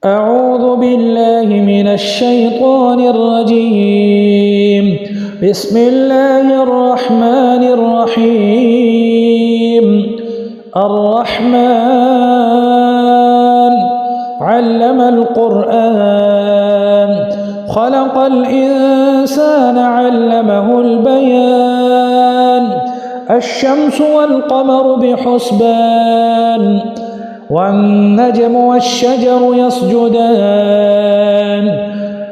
أعوذ بالله من الشيطان الرجيم. بسم الله الرحمن الرحيم. الرحمن علم القرآن خلق الإنسان علمه البيان. الشمس والقمر بحسبان والنجم والشجر يسجدان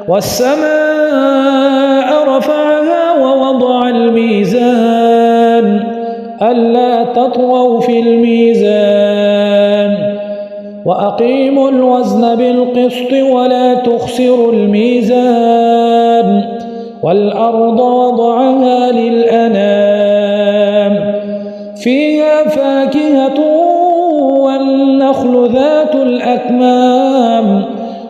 والسماء رفعها ووضع الميزان ألا تطغوا في الميزان وأقيموا الوزن بالقسط ولا تخسروا الميزان والأرض وضعها للأنام فيها فاكهة والنخل ذات الأكمام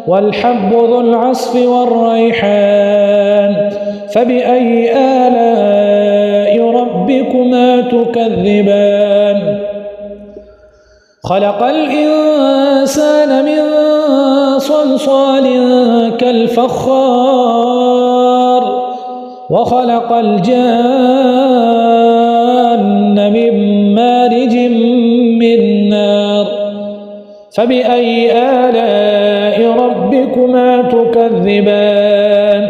والحب ذو العصف والريحان فبأي آلاء ربكما تكذبان. خلق الإنسان من صلصال كالفخار وخلق الجان من مارج من نار فبأي آلاء ربكما تكذبان.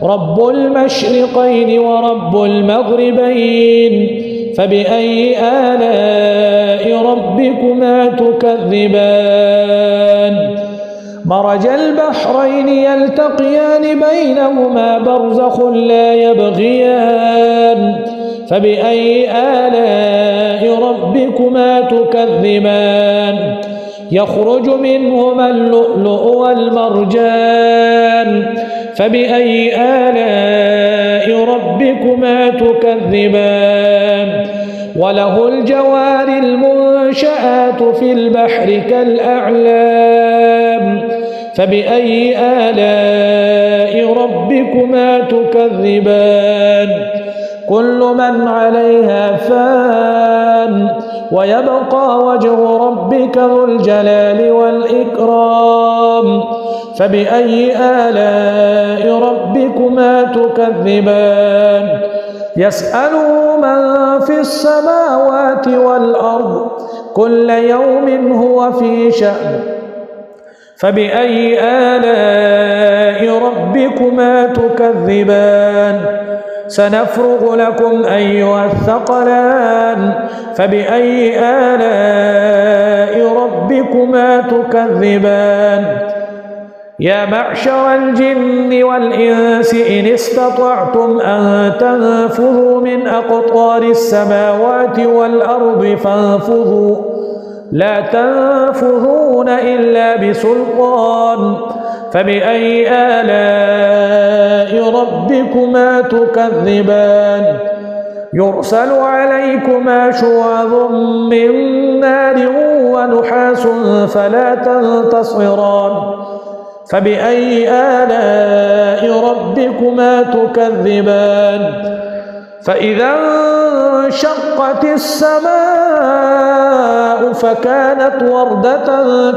رب المشرقين ورب المغربين فبأي آلاء ربكما تكذبان. مرج البحرين يلتقيان بينهما برزخ لا يبغيان فبأي آلاء ربكما تكذبان. يخرج منهما اللؤلؤ والمرجان فبأي آلاء ربكما تكذبان. وله الجوار المنشآت في البحر كالأعلام فبأي آلاء ربكما تكذبان. كل من عليها فان ويبقى وجه ربك ذو الجلال والإكرام فبأي آلاء ربكما تكذبان. يسأله من في السماوات والأرض كل يوم هو في شأن فبأي آلاء ربكما تكذبان. سنفرغ لكم أيها الثقلان فبأي آلاء ربكما تكذبان. يا معشر الجن والإنس إن استطعتم أن تنفذوا من أقطار السماوات والأرض فانفذوا لا تنفذون إلا بسلطان فبأي آلاء ربكما تكذبان. يرسل عليكما شواظ من نار ونحاس فلا تنتصران فبأي آلاء ربكما تكذبان. فإذا انشقت السماء فكانت وردة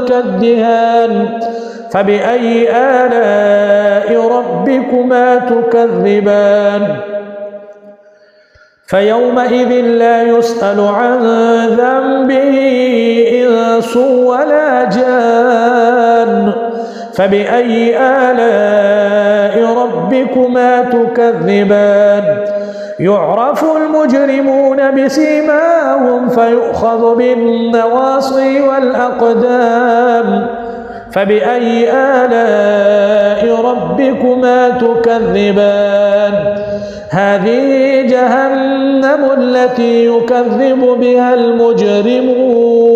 كالدهان فبأي آلاء ربكما تكذبان. فيومئذ لا يسأل عن ذنبه إنس ولا جان فبأي آلاء ربكما تكذبان. يعرف المجرمون بسيماهم فيؤخذ بالنواصي والأقدام فبأي آلاء ربكما تكذبان. هذه جهنم التي يكذب بها المجرمون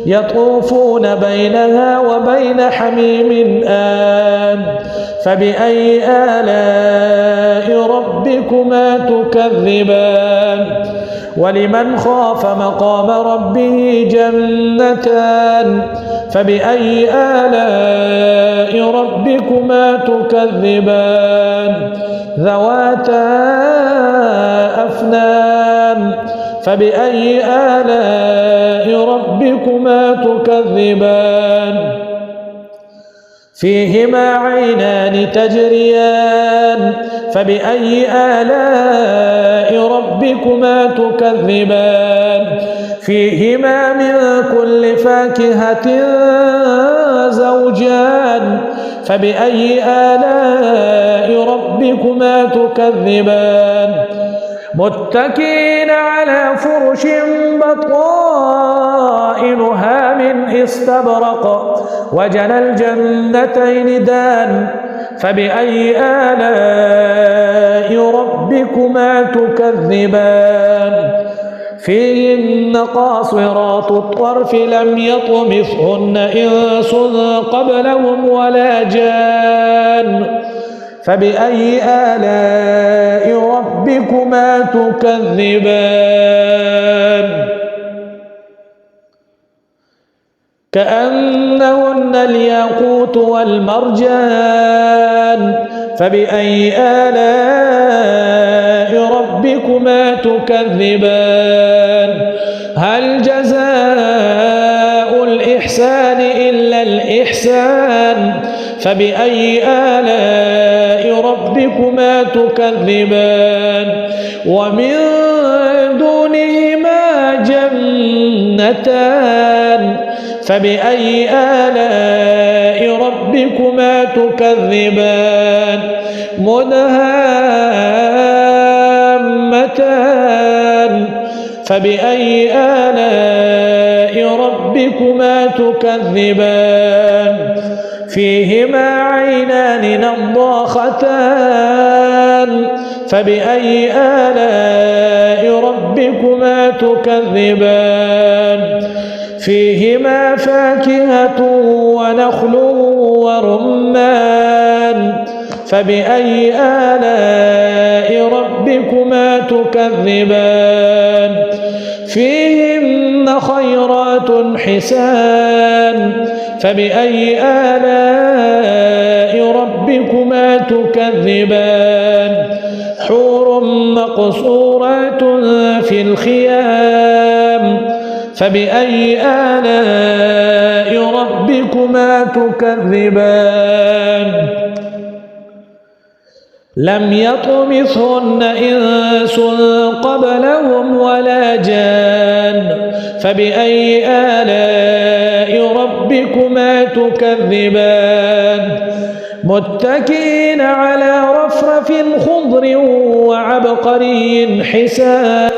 يطوفون بينها وبين حميم آن فبأي آلاء ربكما تكذبان. ولمن خاف مقام ربه جنتان فبأي آلاء ربكما تكذبان. ذواتا أفنان فبأي آلاء ربكما تكذبان فيهما عينان تجريان فبأي آلاء ربكما تكذبان فيهما من كل فاكهة زوجان فبأي آلاء ربكما تكذبان متكئين على فرش بطائنها من استبرق وجنى الجنتين دان فبأي آلاء ربكما تكذبان فيهن قاصرات الطرف لم يطمثهن إنس قبلهم ولا جان فبأي آلاء ربكما تكذبان كأنهن الياقوت والمرجان فبأي آلاء ربكما تكذبان هل جزاء الإحسان إلا الإحسان فبأي آلاء ربكما تكذبان ومن دونهما جنتان فبأي آلاء ربكما تكذبان مدهامتان فبأي آلاء ربكما تكذبان فيهما عينان نضاختان فبأي آلاء ربكما تكذبان فيهما فاكهة ونخل ورمان فبأي آلاء ربكما تكذبان فيهن خيرات حسان فبأي آلاء ربكما تكذبان حور مقصورات في الخيام فبأي آلاء ربكما تكذبان لم يطمثهن إنس قبلهم ولا جان فبأي آلاء ربكما تكذبان متكئين على رفرف خضر وعبقري حسان